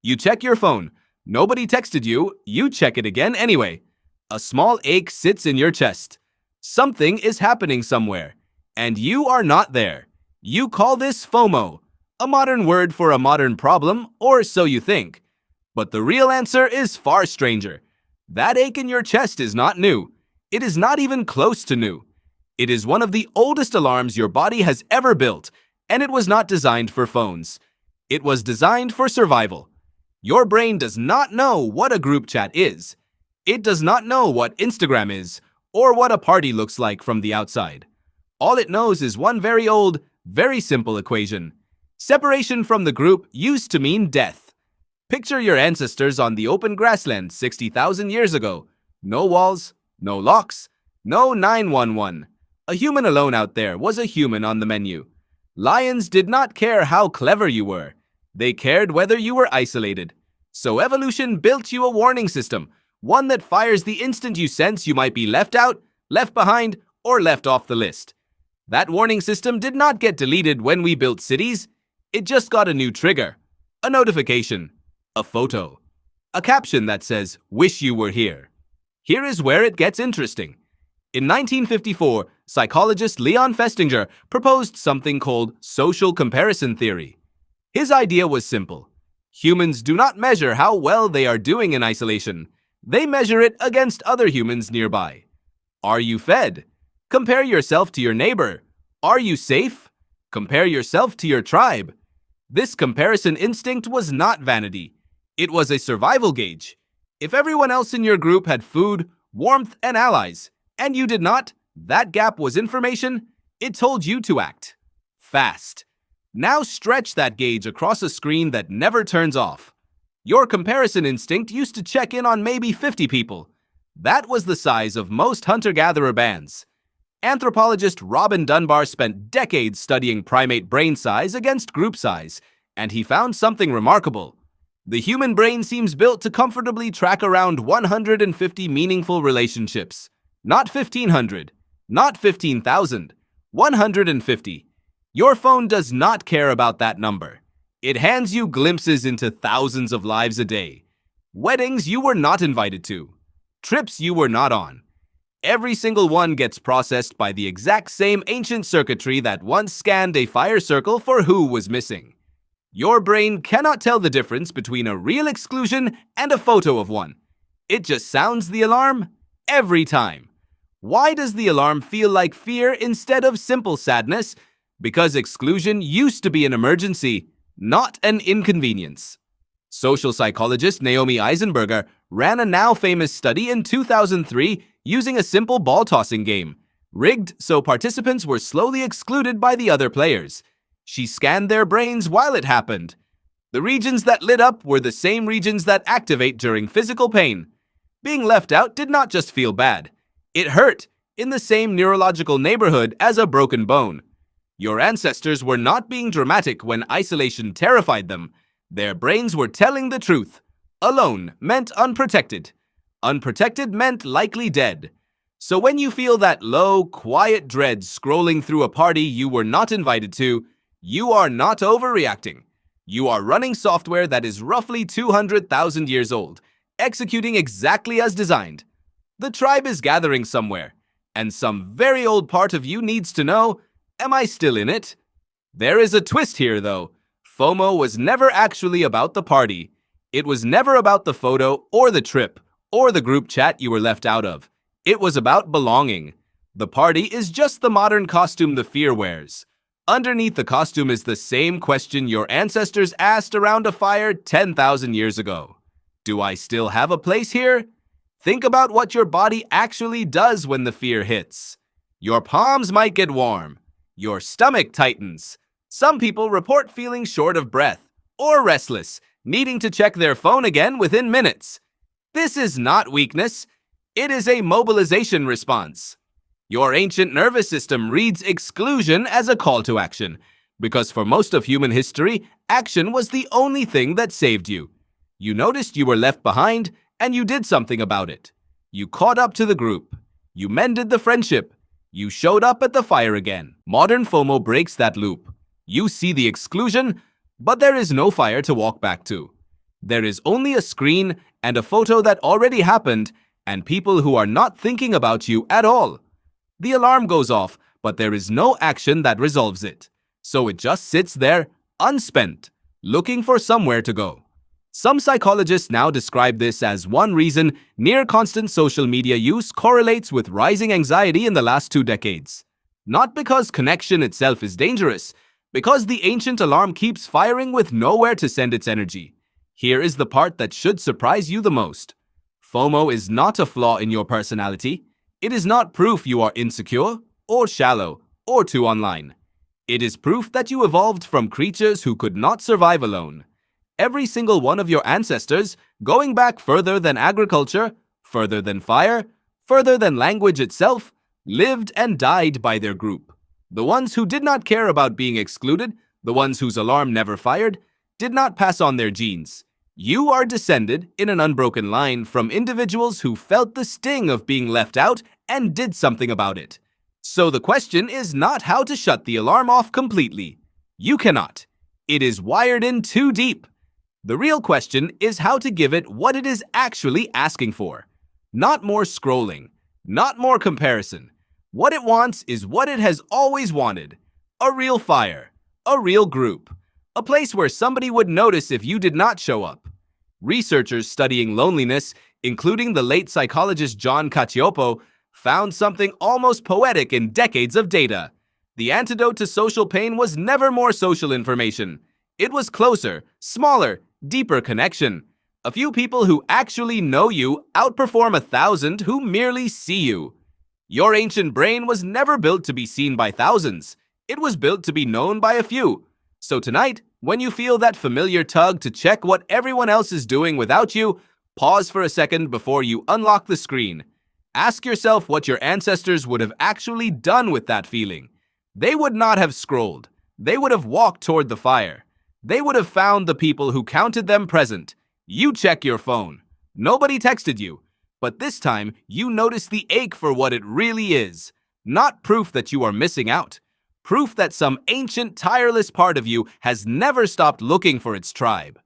You check your phone. Nobody texted you. You check it again anyway. A small ache sits in your chest. Something is happening somewhere, and you are not there. You call this FOMO, a modern word for a modern problem, or so you think. But the real answer is far stranger. That ache in your chest is not new. It is not even close to new. It is one of the oldest alarms your body has ever built, and it was not designed for phones. It was designed for survival. Your brain does not know what a group chat is. It does not know what Instagram is, or what a party looks like from the outside. All it knows is one very old, very simple equation. Separation from the group used to mean death. Picture your ancestors on the open grassland 60,000 years ago. No walls, no locks, no 911. A human alone out there was a human on the menu. Lions did not care how clever you were. They cared whether you were isolated. So evolution built you a warning system, one that fires the instant you sense you might be left out, left behind, or left off the list. That warning system did not get deleted when we built cities. It just got a new trigger, a notification, a photo, a caption that says, "Wish you were here." Here is where it gets interesting. In 1954, psychologist Leon Festinger proposed something called social comparison theory. His idea was simple. Humans do not measure how well they are doing in isolation. They measure it against other humans nearby. Are you fed? Compare yourself to your neighbor. Are you safe? Compare yourself to your tribe. This comparison instinct was not vanity. It was a survival gauge. If everyone else in your group had food, warmth, and allies, and you did not, that gap was information. It told you to act fast. Now stretch that gauge across a screen that never turns off. Your comparison instinct used to check in on maybe 50 people. That was the size of most hunter-gatherer bands. Anthropologist Robin Dunbar spent decades studying primate brain size against group size, and he found something remarkable. The human brain seems built to comfortably track around 150 meaningful relationships. Not 1,500, not 15,000, 150. Your phone does not care about that number. It hands you glimpses into thousands of lives a day. Weddings you were not invited to. Trips you were not on. Every single one gets processed by the exact same ancient circuitry that once scanned a fire circle for who was missing. Your brain cannot tell the difference between a real exclusion and a photo of one. It just sounds the alarm every time. Why does the alarm feel like fear instead of simple sadness? Because exclusion used to be an emergency, not an inconvenience. Social psychologist Naomi Eisenberger ran a now famous study in 2003 using a simple ball-tossing game, rigged so participants were slowly excluded by the other players. She scanned their brains while it happened. The regions that lit up were the same regions that activate during physical pain. Being left out did not just feel bad. It hurt in the same neurological neighborhood as a broken bone. Your ancestors were not being dramatic when isolation terrified them. Their brains were telling the truth. Alone meant unprotected. Unprotected meant likely dead. So when you feel that low, quiet dread scrolling through a party you were not invited to, you are not overreacting. You are running software that is roughly 200,000 years old, executing exactly as designed. The tribe is gathering somewhere, and some very old part of you needs to know, am I still in it? There is a twist here, though. FOMO was never actually about the party. It was never about the photo or the trip or the group chat you were left out of. It was about belonging. The party is just the modern costume the fear wears. Underneath the costume is the same question your ancestors asked around a fire 10,000 years ago. Do I still have a place here? Think about what your body actually does when the fear hits. Your palms might get warm. Your stomach tightens. Some people report feeling short of breath or restless, needing to check their phone again within minutes. This is not weakness. It is a mobilization response. Your ancient nervous system reads exclusion as a call to action, because for most of human history, action was the only thing that saved you. You noticed you were left behind, and you did something about it. You caught up to the group. You mended the friendship. You showed up at the fire again. Modern FOMO breaks that loop. You see the exclusion, but there is no fire to walk back to. There is only a screen and a photo that already happened, and people who are not thinking about you at all. The alarm goes off, but there is no action that resolves it. So it just sits there, unspent, looking for somewhere to go. Some psychologists now describe this as one reason near constant social media use correlates with rising anxiety in the last 2 decades. Not because connection itself is dangerous, because the ancient alarm keeps firing with nowhere to send its energy. Here is the part that should surprise you the most. FOMO is not a flaw in your personality. It is not proof you are insecure, or shallow, or too online. It is proof that you evolved from creatures who could not survive alone. Every single one of your ancestors, going back further than agriculture, further than fire, further than language itself, lived and died by their group. The ones who did not care about being excluded, the ones whose alarm never fired, did not pass on their genes. You are descended, in an unbroken line, from individuals who felt the sting of being left out and did something about it. So the question is not how to shut the alarm off completely. You cannot. It is wired in too deep. The real question is how to give it what it is actually asking for. Not more scrolling, not more comparison. What it wants is what it has always wanted. A real fire, a real group, a place where somebody would notice if you did not show up. Researchers studying loneliness, including the late psychologist John Cacioppo, found something almost poetic in decades of data. The antidote to social pain was never more social information. It was closer, smaller, deeper connection. A few people who actually know you outperform 1,000 who merely see you. Your ancient brain was never built to be seen by thousands. It was built to be known by a few. So tonight, when you feel that familiar tug to check what everyone else is doing without you, pause for a second before you unlock the screen. Ask yourself what your ancestors would have actually done with that feeling. They would not have scrolled. They would have walked toward the fire. They would have found the people who counted them present. You check your phone. Nobody texted you. But this time, you notice the ache for what it really is. Not proof that you are missing out. Proof that some ancient, tireless part of you has never stopped looking for its tribe.